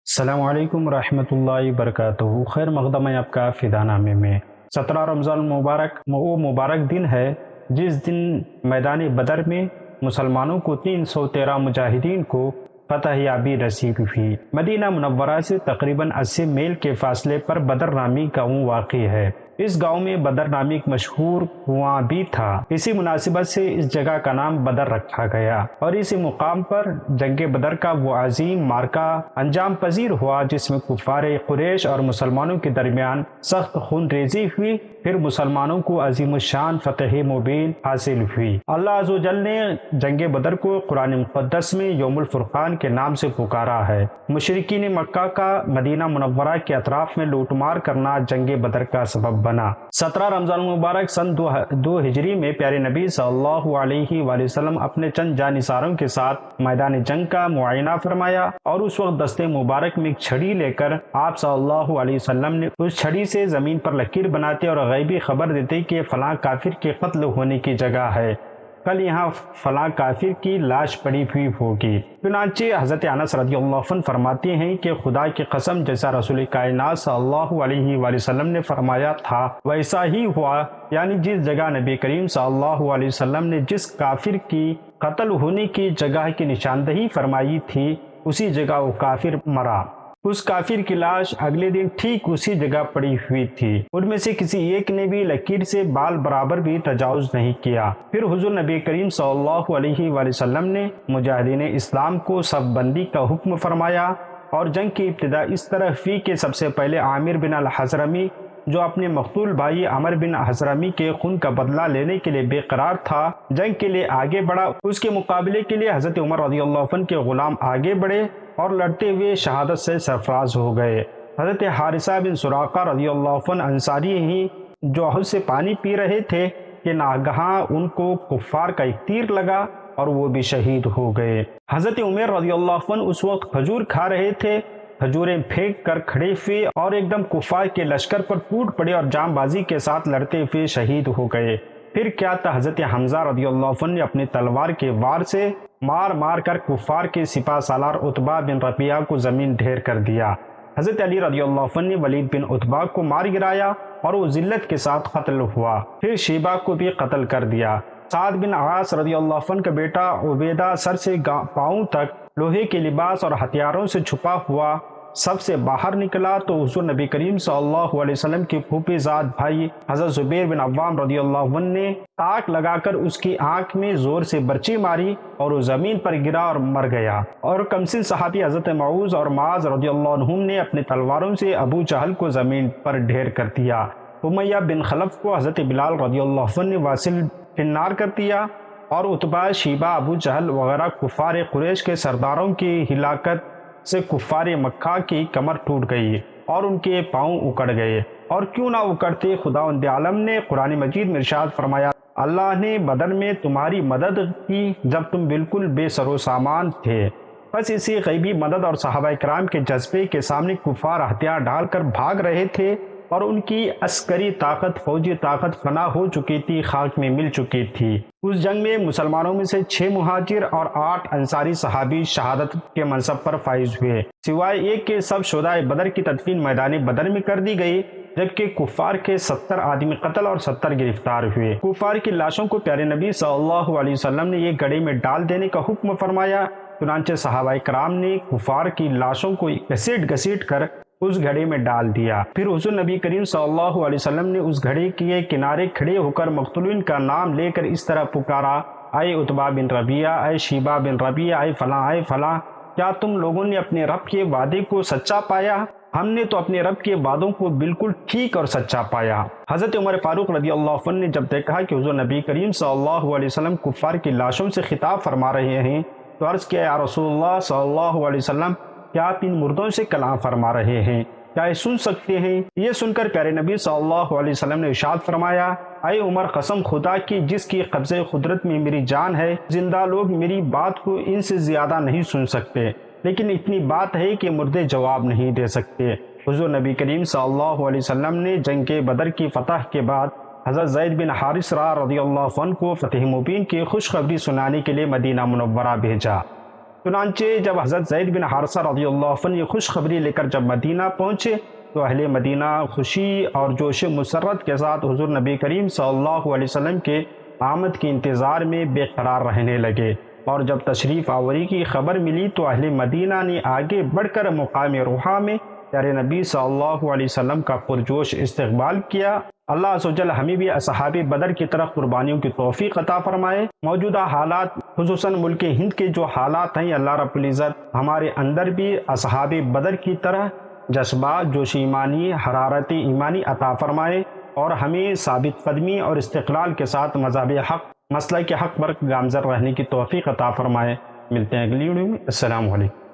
السلام علیکم ورحمۃ اللہ وبرکاتہ۔ خیر مقدم ہے آپ کا فدا نامے میں 17 رمضان المبارک وہ مبارک دن ہے جس دن میدان بدر میں مسلمانوں کو 313 مجاہدین کو فتح یابی نصیب ہوئی۔ مدینہ منورہ سے تقریباً 80 میل کے فاصلے پر بدر نامی گاؤں واقع ہے۔ اس گاؤں میں بدر نامی ایک مشہور کنواں بھی تھا، اسی مناسبت سے اس جگہ کا نام بدر رکھا گیا اور اسی مقام پر جنگ بدر کا وہ عظیم معرکہ انجام پذیر ہوا جس میں کفار قریش اور مسلمانوں کے درمیان سخت خون ریزی ہوئی، پھر مسلمانوں کو عظیم الشان فتح مبین حاصل ہوئی۔ اللہ عز و جل نے جنگ بدر کو قرآن مقدس میں یوم الفرقان کے نام سے پکارا ہے۔ مشرکین مکہ کا مدینہ منورہ کے اطراف میں لوٹ مار کرنا جنگ بدر کا سبب بنا۔ 17 رمضان مبارک سن 2 ہجری میں پیارے نبی صلی اللہ علیہ وآلہ وسلم اپنے چند جانثاروں کے ساتھ میدان جنگ کا معائنہ فرمایا اور اس وقت دستے مبارک میں ایک چھڑی لے کر آپ صلی اللہ علیہ وسلم نے اس چھڑی سے زمین پر لکیر بناتے اور غیبی خبر دیتے کہ فلاں کافر کے قتل ہونے کی جگہ ہے، کل یہاں فلاں کافر کی لاش پڑی ہوئی ہوگی۔ چنانچہ حضرت انس رضی اللہ عنہ فرماتے ہیں کہ خدا کی قسم جیسا رسول کائنات صلی اللہ علیہ وآلہ وسلم نے فرمایا تھا ویسا ہی ہوا، یعنی جس جگہ نبی کریم صلی اللہ علیہ وسلم نے جس کافر کی قتل ہونے کی جگہ کی نشاندہی فرمائی تھی اسی جگہ وہ کافر مرا۔ اس کافر کی لاش اگلے دن ٹھیک اسی جگہ پڑی ہوئی تھی، ان میں سے کسی ایک نے بھی لکیر سے بال برابر بھی تجاوز نہیں کیا۔ پھر حضور نبی کریم صلی اللہ علیہ وآلہ وسلم نے مجاہدین اسلام کو صف بندی کا حکم فرمایا اور جنگ کی ابتدا اس طرح ہوئی کہ سب سے پہلے عامر بن الحضرمی جو اپنے مقتول بھائی عمر بن حضرمی کے خون کا بدلہ لینے کے لیے بے قرار تھا، جنگ کے لیے آگے بڑھا۔ اس کے مقابلے کے لیے حضرت عمر رضی اللہ عنہ کے غلام آگے بڑھے اور لڑتے ہوئے شہادت سے سرفراز ہو گئے۔ حضرت حارثہ بن سراقہ رضی اللہ عنہ انصاری ہی جو حوض سے پانی پی رہے تھے کہ ناگہاں ان کو کفار کا ایک تیر لگا اور وہ بھی شہید ہو گئے۔ حضرت عمر رضی اللہ عنہ اس وقت کھجور کھا رہے تھے، کھجوریں پھینک کر کھڑے ہوئے اور ایک دم کفار کے لشکر پر ٹوٹ پڑے اور جام بازی کے ساتھ لڑتے ہوئے شہید ہو گئے۔ پھر کیا تھا، حضرت حمزہ رضی اللہ عنہ نے اپنی تلوار کے وار سے مار مار کر کفار کے سپہ سالار عتبہ بن ربیعہ کو زمین ڈھیر کر دیا۔ حضرت علی رضی اللہ عنہ نے ولید بن عتبہ کو مار گرایا اور وہ ذلت کے ساتھ قتل ہوا۔ پھر شیبہ کو بھی قتل کر دیا۔ سعد بن عاص رضی اللہ عنہ کا بیٹا عبیدہ سر سے پاؤں تک لوہے کے لباس اور ہتھیاروں سے چھپا ہوا سب سے باہر نکلا تو حضور نبی کریم صلی اللہ علیہ وسلم کے پھوپھی زاد بھائی حضرت زبیر بن عوام رضی اللہ عنہ نے تاک لگا کر اس کی آنکھ میں زور سے برچی ماری اور وہ زمین پر گرا اور مر گیا۔ اور کمسن صحابی حضرت معوذ اور معاذ رضی اللہ عنہم نے اپنے تلواروں سے ابو جہل کو زمین پر ڈھیر کر دیا۔ امیہ بن خلف کو حضرت بلال رضی اللہ عنہ نے واصل فنار کر دیا اور عتبہ، شیبہ، ابو جہل وغیرہ کفار قریش کے سرداروں کی ہلاکت سے کفار مکہ کی کمر ٹوٹ گئی اور ان کے پاؤں اکڑ گئے، اور کیوں نہ اکڑتے، خداوند عالم نے قرآن مجید میں ارشاد فرمایا اللہ نے بدر میں تمہاری مدد کی جب تم بالکل بے سر و سامان تھے۔ بس اسی غیبی مدد اور صحابہ کرام کے جذبے کے سامنے کفار ہتھیار ڈال کر بھاگ رہے تھے اور ان کی عسکری طاقت، فوجی طاقت فنا ہو چکی تھی، خاک میں مل چکی تھی۔ اس جنگ میں مسلمانوں میں سے 6 مہاجر اور 8 انصاری صحابی شہادت کے منصب پر فائز ہوئے، سوائے ایک کے سب شہدائے بدر کی تدفین میدان بدر میں کر دی گئی، جبکہ کفار کے 70 آدمی قتل اور 70 گرفتار ہوئے۔ کفار کی لاشوں کو پیارے نبی صلی اللہ علیہ وسلم نے ایک گڑھے میں ڈال دینے کا حکم فرمایا، چنانچہ صحابہ کرام نے کفار کی لاشوں کو گھسیٹ گھسیٹ کر اس گھڑے میں ڈال دیا۔ پھر حضور نبی کریم صلی اللہ علیہ وسلم نے اس گھڑے کے کنارے کھڑے ہو کر مقتولین کا نام لے کر اس طرح پکارا، اے عتبہ بن ربیعہ، اے شیبہ بن ربیعہ، اے فلاں، اے فلاں، کیا تم لوگوں نے اپنے رب کے وعدے کو سچا پایا؟ ہم نے تو اپنے رب کے وعدوں کو بالکل ٹھیک اور سچا پایا۔ حضرت عمر فاروق رضی اللہ عنہ نے جب دیکھا کہ حضور نبی کریم صلی اللہ علیہ وسلم کفار کی لاشوں سے خطاب فرما رہے ہیں تو عرض کیا، یا رسول اللہ صلی اللہ علیہ وسلم، کیا آپ ان مردوں سے کلام فرما رہے ہیں؟ کیا یہ سن سکتے ہیں؟ یہ سن کر پیارے نبی صلی اللہ علیہ وسلم نے ارشاد فرمایا، اے عمر، قسم خدا کی جس کی قبضہ قدرت میں میری جان ہے، زندہ لوگ میری بات کو ان سے زیادہ نہیں سن سکتے، لیکن اتنی بات ہے کہ مردے جواب نہیں دے سکتے۔ حضور نبی کریم صلی اللہ علیہ وسلم نے جنگ بدر کی فتح کے بعد حضرت زید بن حارثہ رضی اللہ عنہ کو فتح مبین کی خوشخبری سنانے کے لیے مدینہ منورہ بھیجا۔ چنانچہ جب حضرت زید بن حارثہ رضی اللہ عنہ یہ خوشخبری لے کر جب مدینہ پہنچے تو اہل مدینہ خوشی اور جوش مسرت کے ساتھ حضور نبی کریم صلی اللہ علیہ وسلم کے آمد کے انتظار میں بے قرار رہنے لگے، اور جب تشریف آوری کی خبر ملی تو اہل مدینہ نے آگے بڑھ کر مقام روحا میں پیارے نبی صلی اللہ علیہ وسلم کا پرجوش استقبال کیا۔ اللہ عز و جل ہمیں بھی اصحاب بدر کی طرح قربانیوں کی توفیق عطا فرمائے۔ موجودہ حالات خصوصاً ملک ہند کے جو حالات ہیں، اللہ رب العزت ہمارے اندر بھی اصحاب بدر کی طرح جذبہ، جوش ایمانی، حرارت ایمانی عطا فرمائے، اور ہمیں ثابت قدمی اور استقلال کے ساتھ مذہب حق، مسلک حق پر گامزن رہنے کی توفیق عطا فرمائے۔ ملتے ہیں اگلی ویڈیو میں۔ السلام علیکم۔